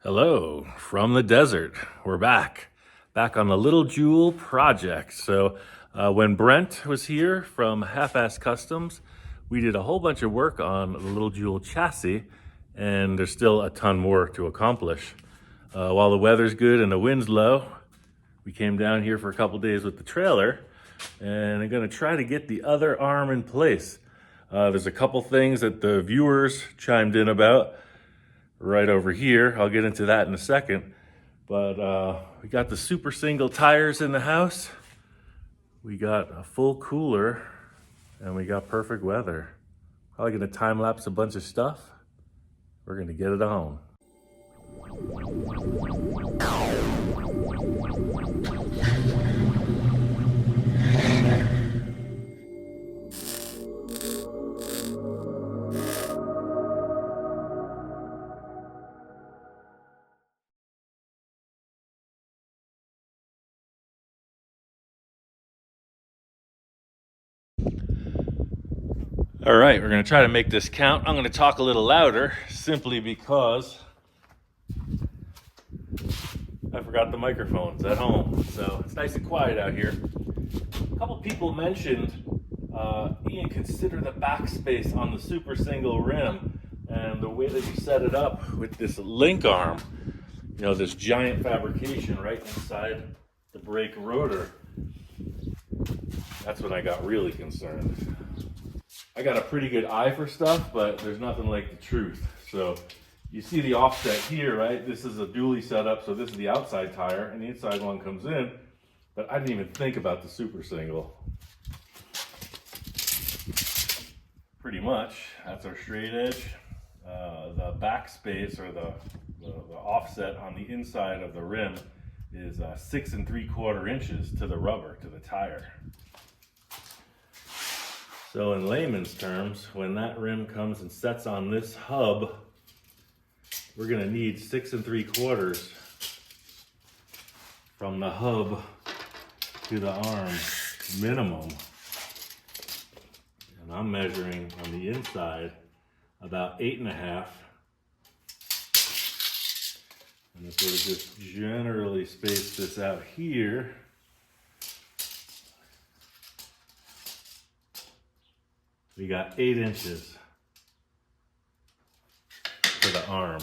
Hello from the desert. We're back on the Little Jewel project. So when Brent was here from Half-Ass Customs, we did a whole bunch of work on the Little Jewel chassis, and there's still a ton more to accomplish. While the weather's good and the wind's low, we came down here for a couple days with the trailer, and I'm gonna try to get the other arm in place. There's a couple things that the viewers chimed in about right over here. I'll get into that in a second. But we got the super single tires in the house. We got a full cooler and we got perfect weather. Probably gonna time lapse a bunch of stuff. We're gonna get it on. All right, we're gonna try to make this count. I'm gonna talk a little louder simply because I forgot the microphones at home. So it's nice and quiet out here. A couple people mentioned, Ian, consider the backspace on the super single rim and the way that you set it up with this link arm, you know, this giant fabrication right inside the brake rotor. That's when I got really concerned. I got a pretty good eye for stuff, but there's nothing like the truth. So you see the offset here, right? This is a dually setup, so this is the outside tire, and the inside one comes in, but I didn't even think about the super single. Pretty much, that's our straight edge. The backspace, or the offset on the inside of the rim is 6 3/4 inches to the rubber, to the tire. So in layman's terms, when that rim comes and sets on this hub, we're gonna need 6 3/4 from the hub to the arm minimum. And I'm measuring on the inside about 8.5. And if we were to just generally space this out here, we got 8 inches for the arm.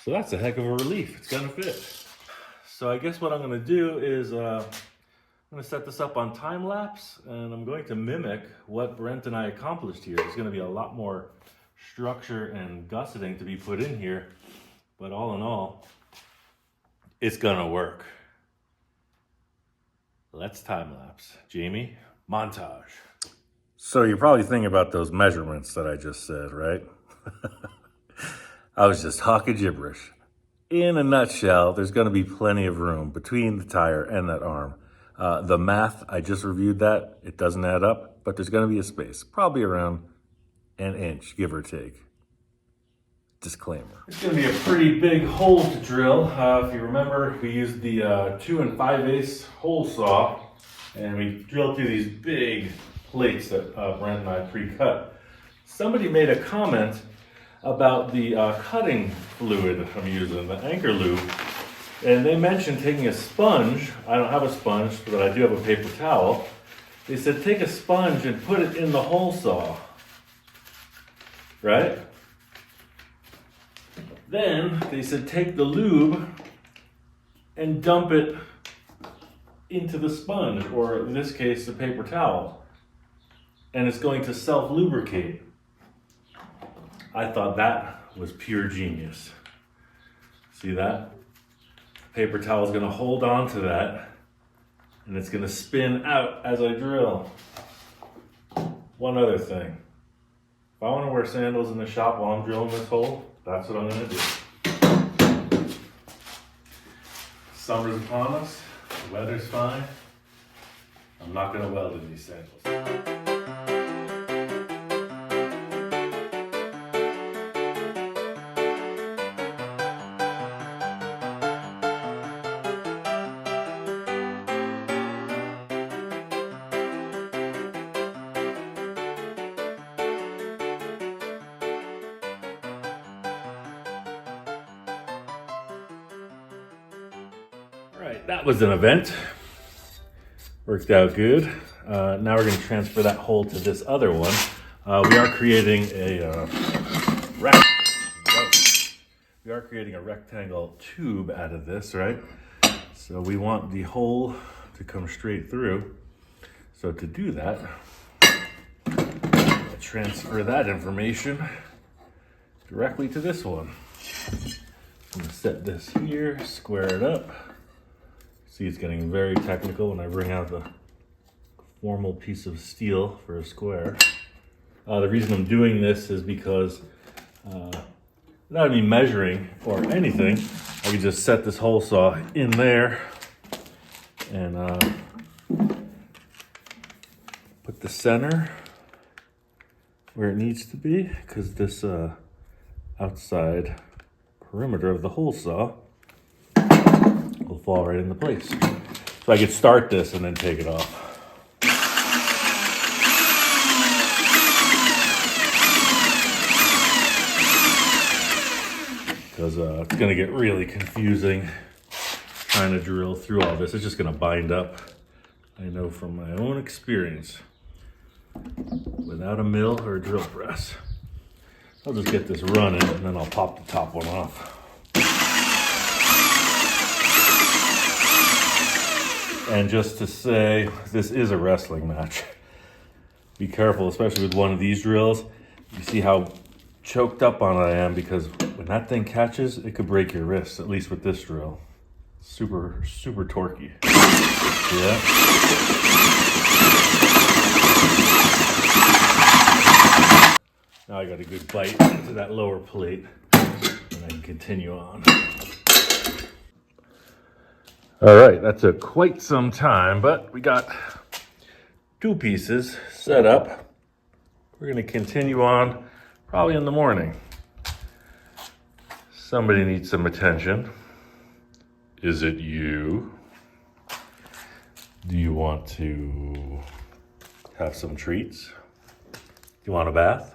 So that's a heck of a relief. It's gonna fit. So I guess what I'm gonna do is I'm gonna set this up on time lapse, and I'm going to mimic what Brent and I accomplished here. There's gonna be a lot more structure and gusseting to be put in here, but all in all, it's gonna work. Let's time lapse. Jamie, montage. So you're probably thinking about those measurements that I just said, right? I was just talking gibberish. In a nutshell, there's gonna be plenty of room between the tire and that arm. The math, I just reviewed that. It doesn't add up, but there's gonna be a space, probably around an inch, give or take. Disclaimer. It's gonna be a pretty big hole to drill. If you remember, we used the 2 5/8 hole saw, and we drilled through these big plates that Brent and I pre-cut. Somebody made a comment about the cutting fluid I'm using, the anchor lube, and they mentioned taking a sponge. I don't have a sponge, but I do have a paper towel. They said take a sponge and put it in the hole saw, right? Then they said take the lube and dump it into the sponge, or in this case, the paper towel, and it's going to self-lubricate. I thought that was pure genius. See that? Paper towel is gonna hold on to that, and it's gonna spin out as I drill. One other thing. If I wanna wear sandals in the shop while I'm drilling this hole, that's what I'm gonna do. Summer's upon us, the weather's fine. I'm not gonna weld in these sandals. right, that was an event. Worked out good. Now we're going to transfer that hole to this other one. We are creating a rectangle tube out of this, right? So we want the hole to come straight through. So to do that, I'll transfer that information directly to this one. I'm going to set this here, square it up. See, it's getting very technical when I bring out the formal piece of steel for a square. The reason I'm doing this is because without me measuring or anything, I can just set this hole saw in there and put the center where it needs to be, because this outside perimeter of the hole saw will fall right into place. So I could start this and then take it off. Because it's going to get really confusing trying to drill through all this. It's just going to bind up, I know from my own experience, without a mill or a drill press. I'll just get this running and then I'll pop the top one off. And just to say, this is a wrestling match. Be careful, especially with one of these drills. You see how choked up on I am, because when that thing catches, it could break your wrist, at least with this drill. Super, super torquey. Yeah. Now I got a good bite into that lower plate, and I can continue on. All right, that took quite some time, but we got two pieces set up. We're gonna continue on probably in the morning. Somebody needs some attention. Is it you? Do you want to have some treats? Do you want a bath?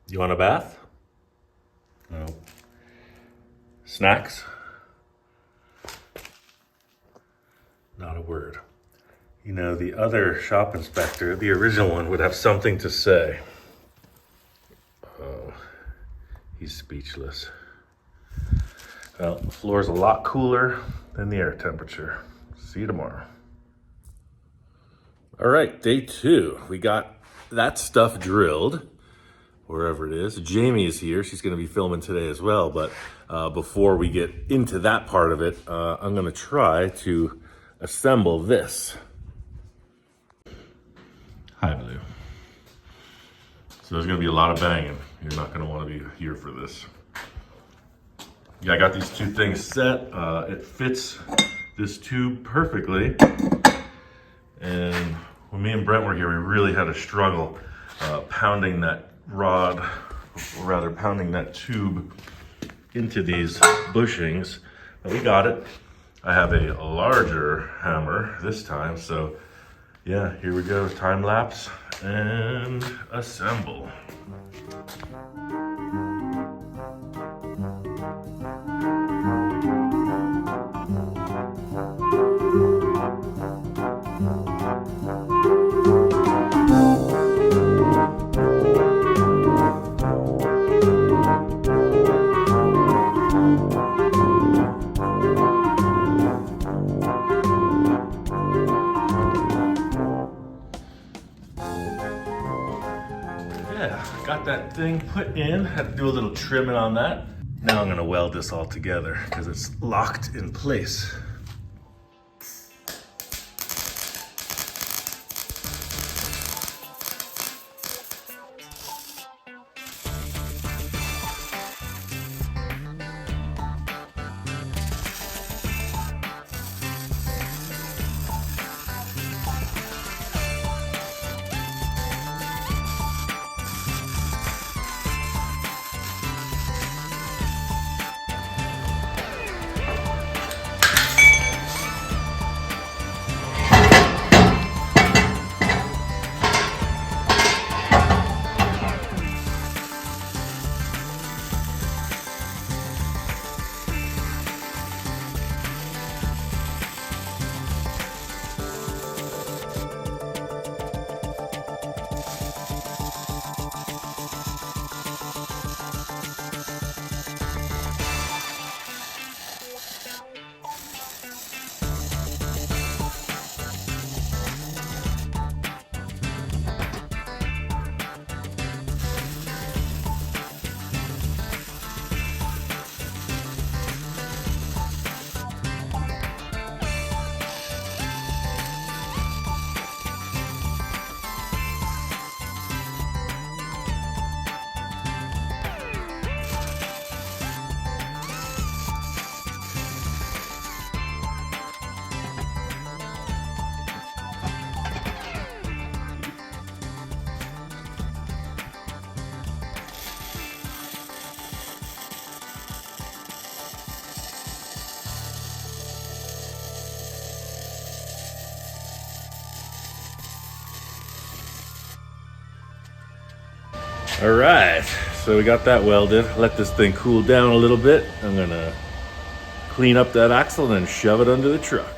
You want a bath? No. Snacks? Not a word. You know, the other shop inspector, the original one, would have something to say. Oh, he's speechless. Well, the floor's a lot cooler than the air temperature. See you tomorrow. All right, day 2. We got that stuff drilled, wherever it is. Jamie is here. She's going to be filming today as well. But before we get into that part of it, I'm going to try to assemble this. Hi, Blue. So there's going to be a lot of banging. You're not going to want to be here for this. Yeah, I got these two things set. It fits this tube perfectly. And when me and Brent were here, we really had a struggle pounding that rod, or rather pounding that tube into these bushings. But we got it. I have a larger hammer this time, so yeah, here we go, time lapse and assemble. Got that thing put in, had to do a little trimming on that. Now I'm gonna weld this all together because it's locked in place. All right, so we got that welded. Let this thing cool down a little bit. I'm gonna clean up that axle and then shove it under the truck.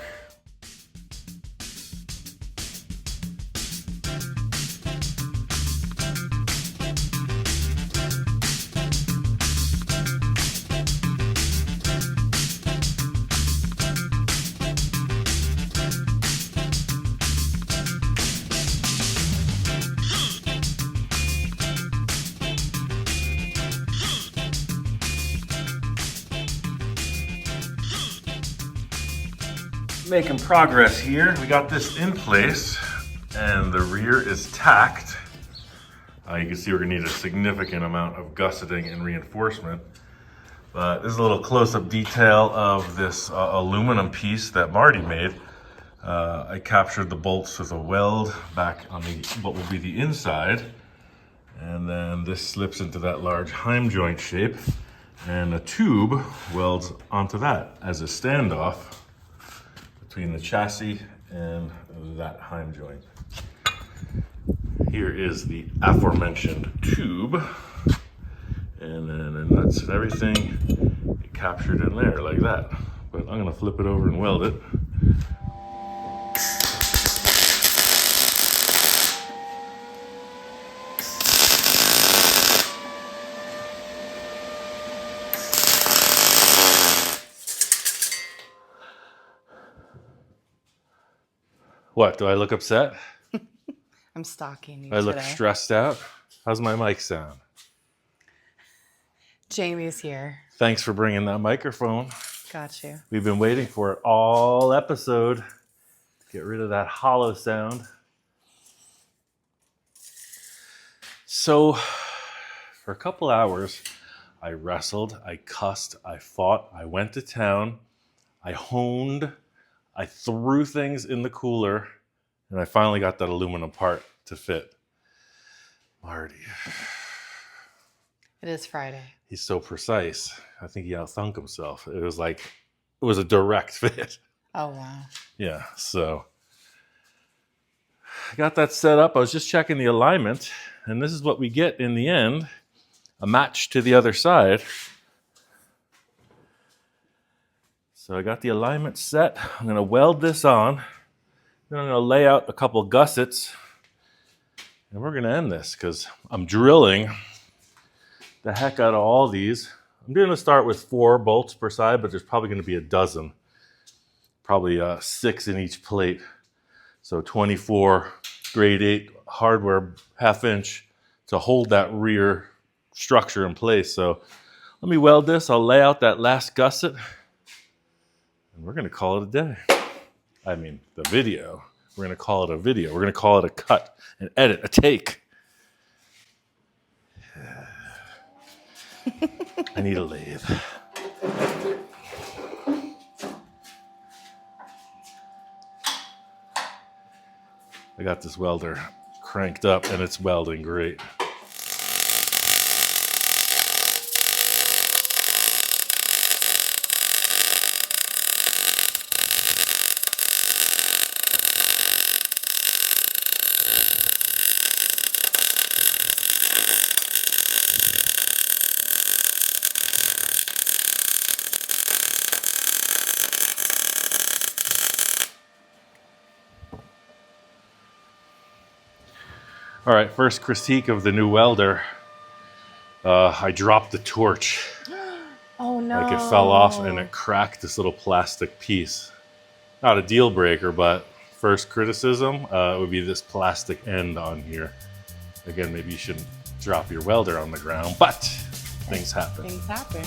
Making progress here. We got this in place and the rear is tacked. You can see we're gonna need a significant amount of gusseting and reinforcement. But this is a little close-up detail of this aluminum piece that Marty made. I captured the bolts with a weld back on what will be the inside. And then this slips into that large heim joint shape. And a tube welds onto that as a standoff between the chassis and that heim joint. Here is the aforementioned tube, and then the nuts and everything get captured in there like that. But I'm gonna flip it over and weld it. What, do I look upset? I'm stalking you I look today. stressed out? How's my mic sound? Jamie's here. Thanks for bringing that microphone. Got you. We've been waiting for it all episode. Get rid of that hollow sound. So, for a couple hours, I wrestled, I cussed, I fought, I went to town, I honed, I threw things in the cooler, and I finally got that aluminum part to fit. Marty. It is Friday. He's so precise. I think he outthunk himself. It was a direct fit. Oh, wow. Yeah, so I got that set up. I was just checking the alignment, and this is what we get in the end, a match to the other side. So I got the alignment set. I'm gonna weld this on. Then I'm gonna lay out a couple gussets, and we're gonna end this because I'm drilling the heck out of all these. I'm gonna start with 4 bolts per side, but there's probably gonna be a dozen. Probably 6 in each plate. So 24 grade 8 hardware 1/2 inch to hold that rear structure in place. So let me weld this. I'll lay out that last gusset, and we're gonna call it a day. I mean, the video. We're gonna call it a video. We're gonna call it a cut, an edit, a take. I need a lathe. I got this welder cranked up and it's welding great. All right, first critique of the new welder. I dropped the torch. Oh no. Like it fell off and it cracked this little plastic piece. Not a deal breaker, but first criticism would be this plastic end on here. Again, maybe you shouldn't drop your welder on the ground, but things happen. Things happen.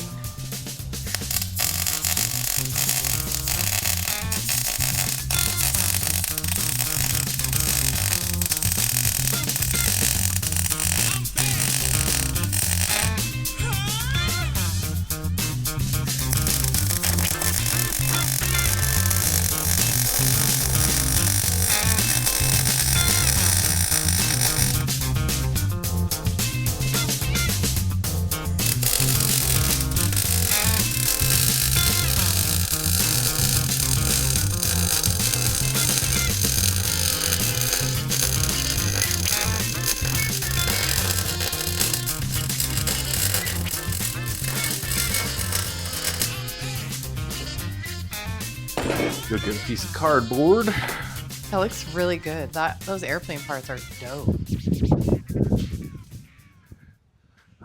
Go get a piece of cardboard. That looks really good. Those airplane parts are dope.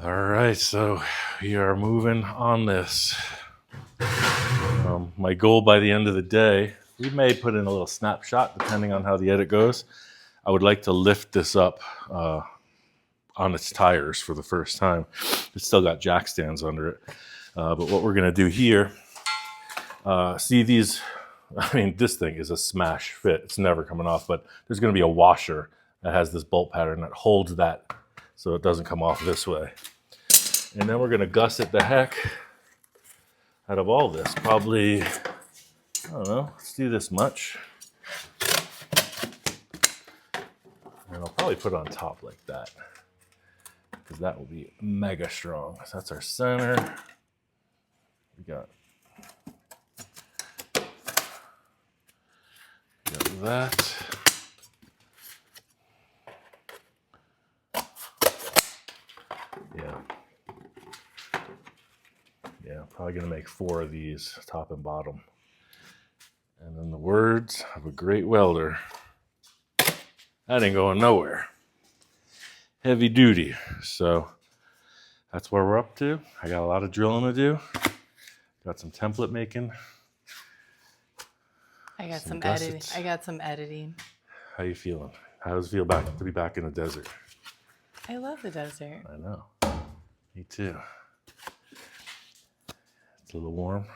All right, so we are moving on this. My goal by the end of the day, we may put in a little snapshot depending on how the edit goes. I would like to lift this up on its tires for the first time. It's still got jack stands under it. But what we're gonna do here, see these, I mean, this thing is a smash fit. It's never coming off, but there's gonna be a washer that has this bolt pattern that holds that so it doesn't come off this way. And then we're gonna gusset the heck out of all this. Probably, I don't know, let's do this much. And I'll probably put it on top like that, because that will be mega strong. So that's our center. We got that. Yeah, probably gonna make 4 of these, top and bottom. And then the words of a great welder. That ain't going nowhere. Heavy duty. So that's where we're up to. I got a lot of drilling to do. Got some template making. I got some editing. I got some editing. How you feeling? How does it feel to be back in the desert? I love the desert. I know. Me too. It's a little warm.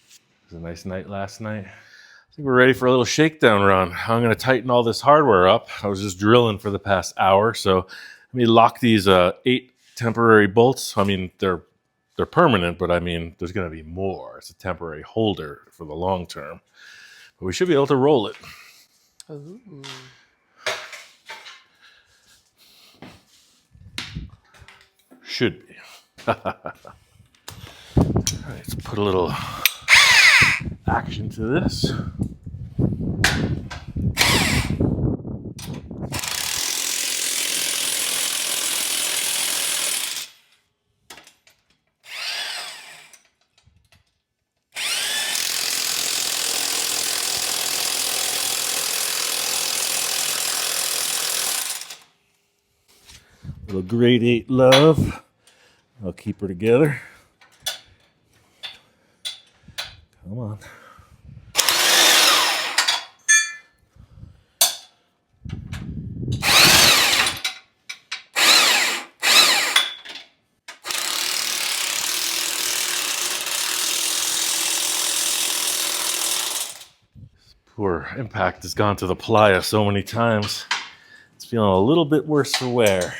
It was a nice night last night. I think we're ready for a little shakedown run. I'm going to tighten all this hardware up. I was just drilling for the past hour, so let me lock these 8 temporary bolts. I mean, they're permanent, but I mean, there's going to be more. It's a temporary holder for the long term. But we should be able to roll it. Ooh. Should be. All right, let's put a little action to this. Little grade 8 love. I'll keep her together. Come on. Poor impact has gone to the playa so many times. It's feeling a little bit worse for wear.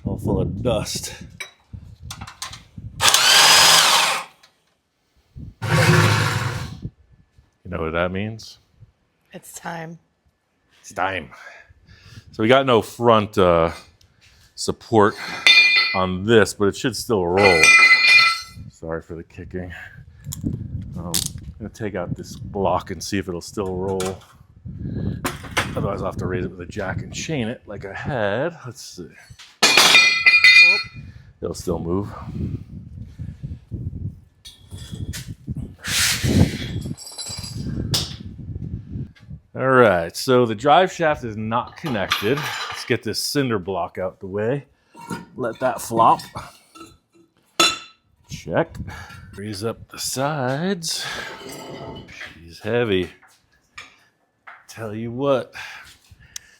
All full of dust. You know what that means? It's time. It's time. So we got no front support on this, but it should still roll. Sorry for the kicking. I'm going to take out this block and see if it'll still roll. Otherwise I'll have to raise it with a jack and chain it like I had. Let's see. It'll still move. All right, so the drive shaft is not connected. Let's get this cinder block out the way. Let that flop. Check. Raise up the sides. She's heavy. Tell you what.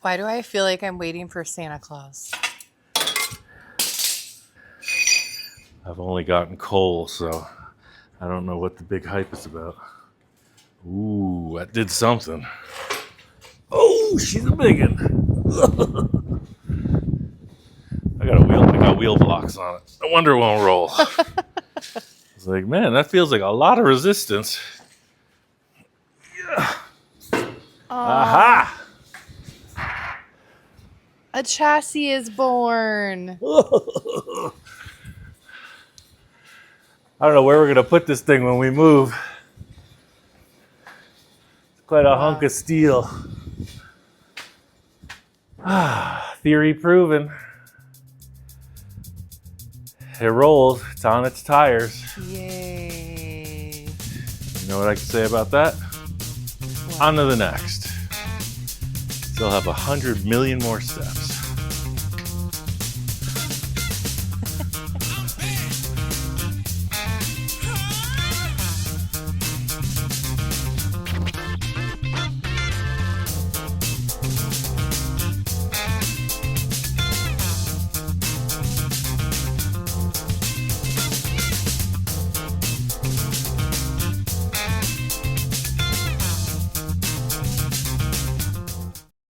Why do I feel like I'm waiting for Santa Claus? I've only gotten coal, so I don't know what the big hype is about. Ooh, that did something. Oh, she's a big one. I got wheel blocks on it. No wonder it won't roll. It's like, man, that feels like a lot of resistance. Yeah. Aha! A chassis is born. I don't know where we're going to put this thing when we move. It's quite a hunk of steel. Theory proven. It rolls. It's on its tires. Yay. You know what I can say about that? On to the next. Still have 100 million more steps.